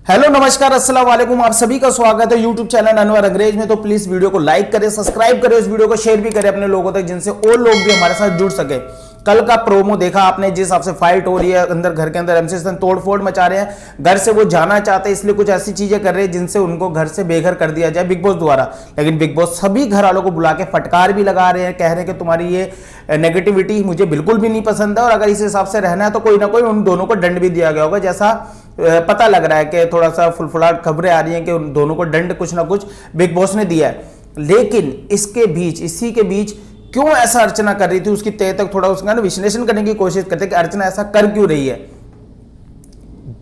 Hello नमस्कार अस्सलाम वालेकुम, आप सभी का स्वागत है यूट्यूब चैनल अनवर अंग्रेज में। तो प्लीज वीडियो को लाइक करें, सब्सक्राइब करें, इस वीडियो को शेयर भी करें अपने लोगों तक, जिनसे और लोग भी हमारे साथ जुड़ सके। कल का प्रोमो देखा आपने, जिस हिसाब से फाइट हो रही है अंदर, घर के अंदर एमसी स्टैन तोड़फोड़ मचा रहे हैं, घर से वो जाना चाहते हैं, इसलिए कुछ ऐसी चीजें कर रहे हैं जिनसे उनको घर से बेघर कर दिया जाए बिग बॉस द्वारा। लेकिन बिग बॉस सभी घर वालों को बुला के फटकार भी लगा रहे हैं, कह रहे हैं कि तुम्हारी ये नेगेटिविटी मुझे बिल्कुल भी नहीं पसंद है, और अगर इस हिसाब से रहना है तो कोई ना कोई उन दोनों को दंड भी दिया गया होगा। जैसा पता लग रहा है कि थोड़ा सा फुलफुलाट खबरें आ रही हैं कि उन दोनों को दंड कुछ ना कुछ बिग बॉस ने दिया है। लेकिन इसके बीच, इसी के बीच क्यों ऐसा अर्चना कर रही थी, उसकी तय तक थोड़ा उसका ना विश्लेषण करने की कोशिश करते हैं कि अर्चना ऐसा कर क्यों रही है।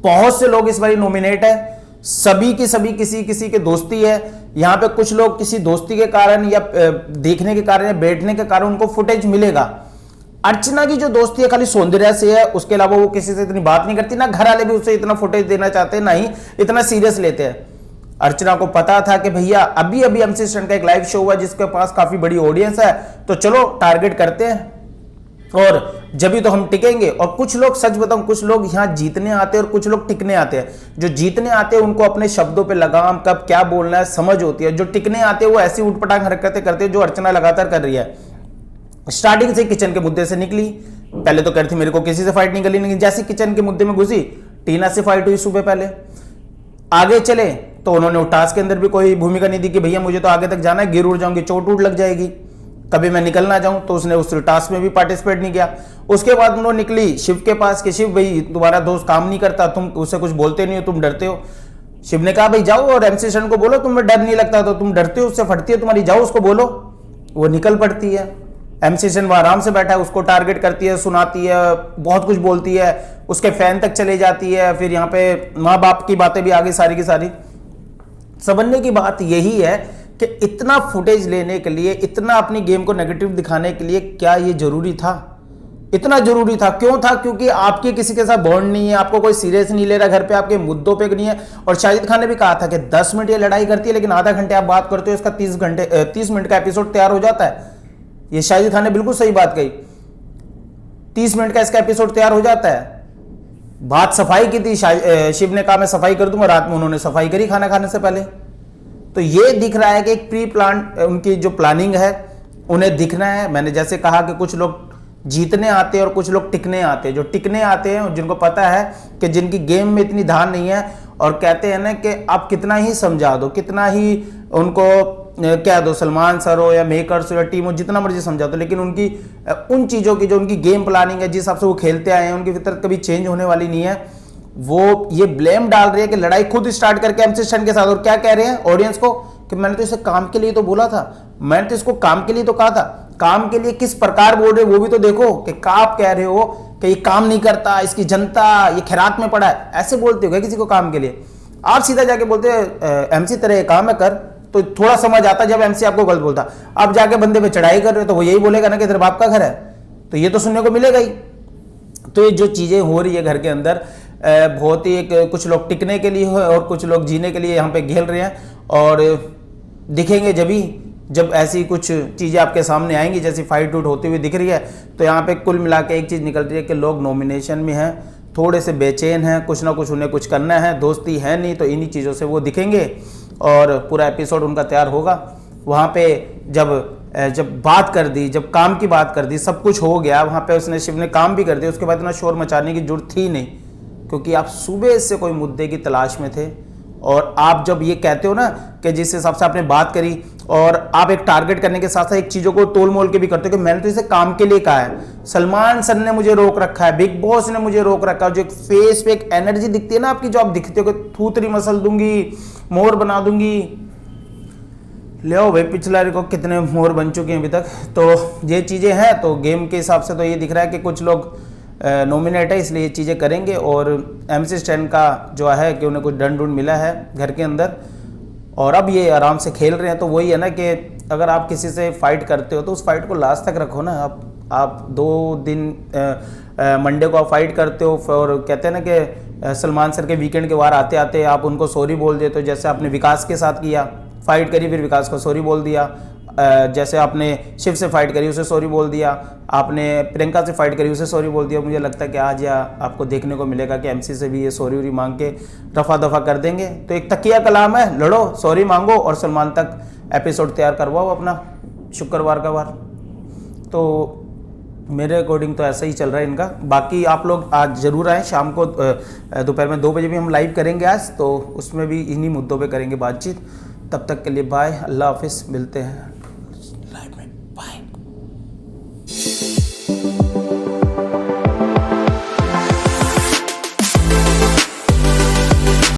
बहुत से लोग इस बार नॉमिनेट है, सभी की सभी किसी किसी के दोस्ती है। यहां पे कुछ लोग किसी दोस्ती के कारण या देखने के कारण या बैठने के कारण उनको फुटेज मिलेगा। अर्चना की जो दोस्ती है खाली सौंदर्य से है, उसके अलावा वो किसी से इतनी बात नहीं करती, ना घर वाले भी उससे इतना फुटेज देना चाहते, ना ही इतना सीरियस लेते हैं। अर्चना को पता था कि भैया अभी अभी एमसी स्टैन का एक लाइव शो हुआ जिसके पास काफी बड़ी ऑडियंस है, तो चलो टारगेट करते हैं और जब भी तो हम टिकेंगे। और कुछ लोग, सच बताऊं, कुछ लोग यहां जीतने आते हैं और कुछ लोग टिकने आते हैं। जो जीतने आते हैं उनको अपने शब्दों पे लगाम, कब क्या बोलना है समझ होती है। जो टिकने आते हैं वो ऐसी उठपटांग हरकतें करते हैं जो अर्चना लगातार कर रही है। स्टार्टिंग से किचन के मुद्दे से निकली, पहले तो कहती मेरे को किसी से फाइट नहीं करनी, लेकिन जैसे किचन के मुद्दे में घुसी, टीना से फाइट हुई सुबह। पहले आगे चले तो उन्होंने टास्क के अंदर भी कोई भूमिका नहीं दी कि भैया मुझे तो आगे तक जाना है, गिर उड़ जाऊंगी, चोट उड़ लग जाएगी, कभी मैं निकल ना जाऊं, तो उसने उस टास्क में भी पार्टिसिपेट नहीं किया। उसके बाद उन्होंने निकली शिव के पास कि शिव भाई तुम्हारा दोस्त काम नहीं करता, तुम उससे कुछ बोलते नहीं हो, तुम डरते हो। शिव ने कहा भाई जाओ और एमसी स्टैन को बोलो तुम्हें डर नहीं लगता, तो तुम डरते हो, उससे फटती है तुम्हारी, जाओ उसको बोलो। वो निकल पड़ती है, एमसी स्टैन वहां आराम से बैठा है, उसको टारगेट करती है, सुनाती है, बहुत कुछ बोलती है, उसके फैन तक चले जाती है। फिर यहाँ पे माँ बाप की बातें भी आ गई सारी की सारी। समझने की बात यही है कि इतना फुटेज लेने के लिए, इतना अपनी गेम को नेगेटिव दिखाने के लिए क्या ये जरूरी था? इतना जरूरी था? क्यों था? क्योंकि आपके किसी के साथ बॉन्ड नहीं है, आपको कोई सीरियस नहीं ले रहा, घर पे आपके मुद्दों पे नहीं है। और शाहिद खान ने भी कहा था कि 10 मिनट ये लड़ाई करती है लेकिन आधा घंटे आप बात करते हो, इसका 30 मिनट का एपिसोड तैयार हो जाता है। ये शाहिद खान ने बिल्कुल सही बात कही, 30 मिनट का इसका एपिसोड तैयार हो जाता है। बात सफाई की थी, शिव ने कहा मैं सफाई कर दूंगा, रात में उन्होंने सफाई करी खाना खाने से पहले। तो ये दिख रहा है कि एक प्री प्लान उनकी जो प्लानिंग है उन्हें दिखना है। मैंने जैसे कहा कि कुछ लोग जीतने आते हैं और कुछ लोग टिकने आते हैं। जो टिकने आते हैं जिनको पता है कि जिनकी गेम में इतनी धार नहीं है, और कहते हैं ना कि आप कितना ही समझा दो, कितना ही उनको क्या दो, सलमान सर हो या मेकर्स हो या टीम हो, जितना मर्जी समझा दो, लेकिन उनकी उन चीज़ों की जो उनकी गेम प्लानिंग है, जिस हिसाब से वो खेलते आए हैं, उनकी फितरत कभी चेंज होने वाली नहीं है। वो ये ब्लेम डाल रही है कि लड़ाई खुद स्टार्ट करके एमसी स्टैन के साथ। और क्या कह रहे हैं ऑडियंस को कि मैंने तो इसे काम के लिए तो बोला था, मैंने तो इसको काम के लिए तो कहा था। काम के लिए किस प्रकार बोल रहे हो वो भी तो देखो, कि आप कह रहे हो कि ये काम नहीं करता, इसकी जनता ये खैरात में पड़ा है, ऐसे बोलते हो क्या किसी को काम के लिए? आप सीधा जाके बोलते एमसी तेरा ये काम है कर, तो थोड़ा समझ आता जब एमसी आपको गलत बोलता। अब जाके बंदे पे चढ़ाई कर रहे हो तो वो यही बोलेगा ना कि तेरे बाप का घर है, तो ये तो सुनने को मिलेगा ही। तो ये जो चीजें हो रही है घर के अंदर, बहुत ही कुछ लोग टिकने के लिए और कुछ लोग जीने के लिए यहाँ पे घेर रहे हैं। और दिखेंगे जब ऐसी कुछ चीजें आपके सामने आएंगी, जैसी फाइट उट होती हुई दिख रही है, तो यहाँ पे कुल मिला के एक चीज निकल रही है कि लोग नॉमिनेशन में हैं, थोड़े से बेचैन हैं, कुछ ना कुछ उन्हें कुछ करना है, दोस्ती है नहीं, तो इन्हीं चीज़ों से वो दिखेंगे और पूरा एपिसोड उनका तैयार होगा। वहाँ पे जब बात कर दी, जब काम की बात कर दी, सब कुछ हो गया, वहाँ पे उसने, शिव ने काम भी कर दिया, उसके बाद इतना शोर मचाने की जरूरत थी नहीं, क्योंकि आप सुबह से कोई मुद्दे की तलाश में थे। और आप जब ये कहते हो ना कि जिस हिसाब से आपने बात करी, और आप एक टारगेट करने के साथ साथ एक चीज़ों को तोल मोल के भी करते हो कि मैंने तो इसे काम के लिए कहा है, सलमान सर ने मुझे रोक रखा है, बिग बॉस ने मुझे रोक रखा है। जो एक फेस पे एक एनर्जी दिखती है ना आपकी, जो आप दिखते हो कि थूतरी मसल दूंगी, मोर बना दूंगी, ले आओ भाई पिछला को कितने मोर बन चुके हैं अभी तक। तो ये चीज़ें हैं, तो गेम के हिसाब से तो ये दिख रहा है कि कुछ लोग नॉमिनेट है, इसलिए ये चीज़ें करेंगे। और एमसी स्टैन का जो है कि उन्हें कुछ दंड मिला है घर के अंदर, और अब ये आराम से खेल रहे हैं। तो वही है ना कि अगर आप किसी से फाइट करते हो तो उस फाइट को लास्ट तक रखो ना। आप 2 दिन मंडे को आप फाइट करते हो, और कहते हैं ना कि सलमान सर के वीकेंड के बाहर आते आते आप उनको सॉरी बोल देते हो, जैसे आपने विकास के साथ किया, फाइट करी फिर विकास को सॉरी बोल दिया, जैसे आपने शिव से फाइट करी उसे सॉरी बोल दिया, आपने प्रियंका से फाइट करी उसे सॉरी बोल दिया, मुझे लगता है कि आज या आपको देखने को मिलेगा कि एमसी से भी ये सॉरी वोरी मांग के रफा दफा कर देंगे। तो एक तकिया कलाम है, लड़ो, सॉरी मांगो और सलमान तक एपिसोड तैयार करवाओ अपना शुक्रवार का वार। तो मेरे अकॉर्डिंग तो ऐसा ही चल रहा है इनका। बाकी आप लोग आज जरूर आएँ, शाम को दोपहर में 2 बजे भी हम लाइव करेंगे आज, तो उसमें भी इन्हीं मुद्दों पे करेंगे बातचीत। तब तक के लिए बाय, अल्लाह हाफिज़, मिलते हैं।